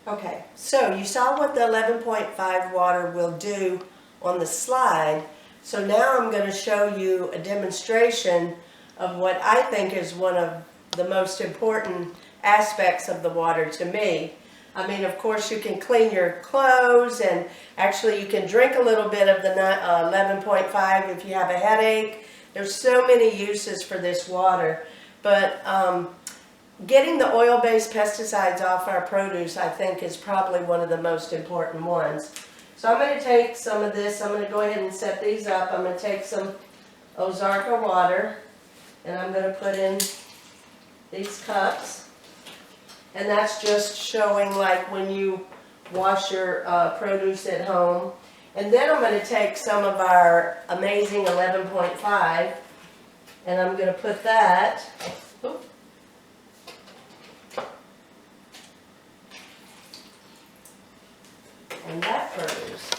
Okay, so you saw what the 11.5 water will do on the slide. So now I'm going to show you a demonstration of what I think is one of the most important aspects of the water to me. I mean, of course, you can clean your clothes, and actually you can drink a little bit of the 11.5 if you have a headache. There's so many uses for this water, but getting the oil-based pesticides off our produce, I think, is probably one of the most important ones. So I'm going to take some of this. I'm going to go ahead and set these up. I'm going to take some Ozarka water, and I'm going to put in these cups. And that's just showing like when you wash your produce at home. And then I'm going to take some of our amazing 11.5, and I'm going to put that in that produce.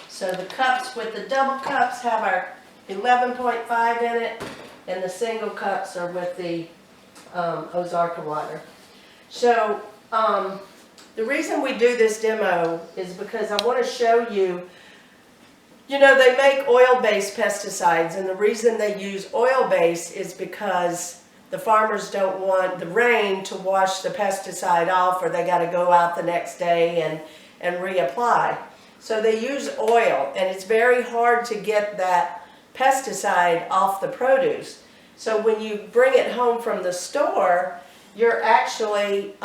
So the cups with the double cups have our 11.5 in it, and the single cups are with the Ozarka water. So the reason we do this demo is because I want to show you, they make oil-based pesticides, and the reason they use oil-based is because the farmers don't want the rain to wash the pesticide off, or they got to go out the next day and reapply. So they use oil, and it's very hard to get that pesticide off the produce. So when you bring it home from the store, you're actually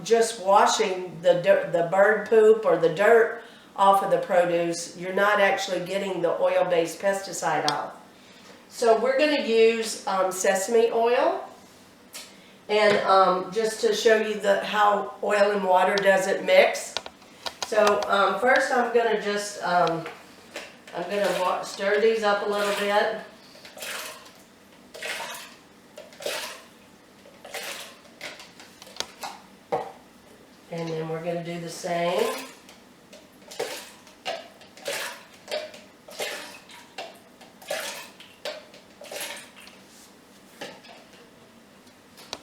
just washing the bird poop or the dirt off of the produce. You're not actually getting the oil-based pesticide off. So we're going to use sesame oil, and just to show you how oil and water doesn't mix. So first I'm going to just stir these up a little bit. And then we're going to do the same.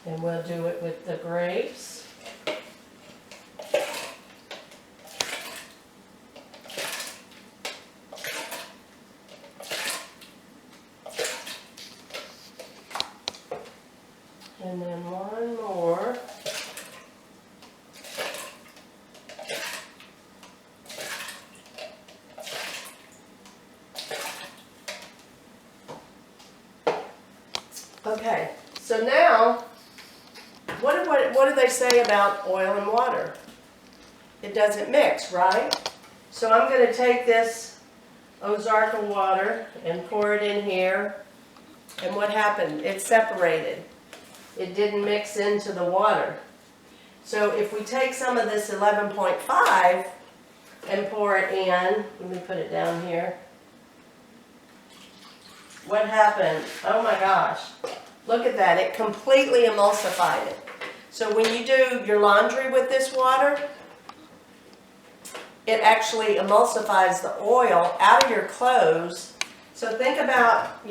And we'll do it with the grapes. And then one more. Okay, so now, what do they say about oil and water? It doesn't mix, right? So I'm going to take this Ozarka water and pour it in here. And what happened? It separated. It didn't mix into the water. So if we take some of this 11.5 and pour it in, let me put it down here. What happened? Oh my gosh. Look at that. It completely emulsified it. So when you do your laundry with this water, it actually emulsifies the oil out of your clothes. So think about,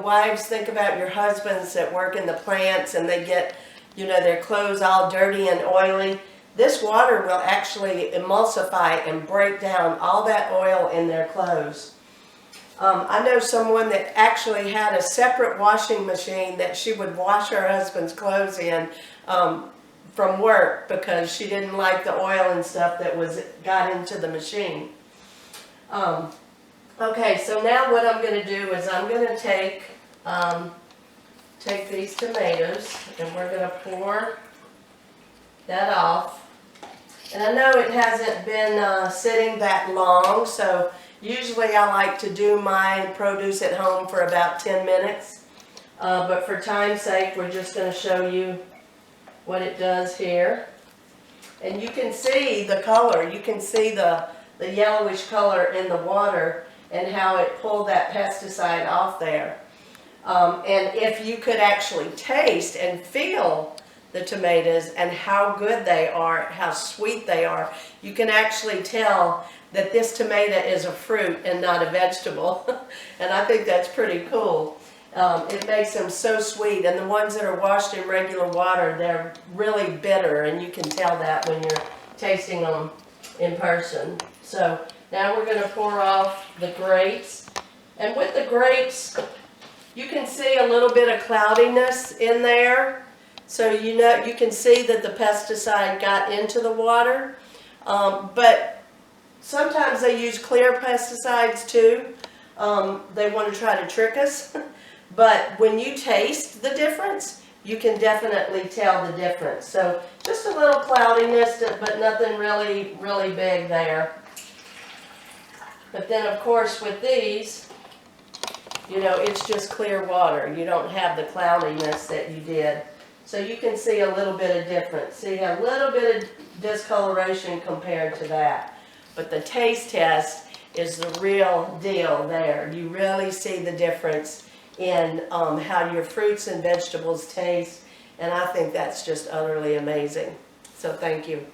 wives, think about your husbands that work in the plants and they get, their clothes all dirty and oily. This water will actually emulsify and break down all that oil in their clothes. I know someone that actually had a separate washing machine that she would wash her husband's clothes in from work because she didn't like the oil and stuff that got into the machine. Okay, so now what I'm going to do is I'm going to take these tomatoes and we're going to pour that off. And I know it hasn't been sitting that long, so usually I like to do my produce at home for about 10 minutes. But for time's sake, we're just going to show you what it does here. And you can see the color. You can see the yellowish color in the water and how it pulled that pesticide off there. And if you could actually taste and feel the tomatoes and how good they are, how sweet they are, you can actually tell that this tomato is a fruit and not a vegetable. And I think that's pretty cool. It makes them so sweet, and the ones that are washed in regular water, they're really bitter, and you can tell that when you're tasting them in person. So now we're going to pour off the grapes. And with the grapes, you can see a little bit of cloudiness in there. So you know, you can see that the pesticide got into the water. But sometimes they use clear pesticides too. They want to try to trick us. But when you taste the difference, you can definitely tell the difference. So just a little cloudiness, but nothing really, really big there. But then of course with these, you know, it's just clear water. You don't have the cloudiness that you did. So you can see a little bit of difference. See a little bit of discoloration compared to that. But the taste test is the real deal there. You really see the difference in how your fruits and vegetables taste. And I think that's just utterly amazing. So thank you.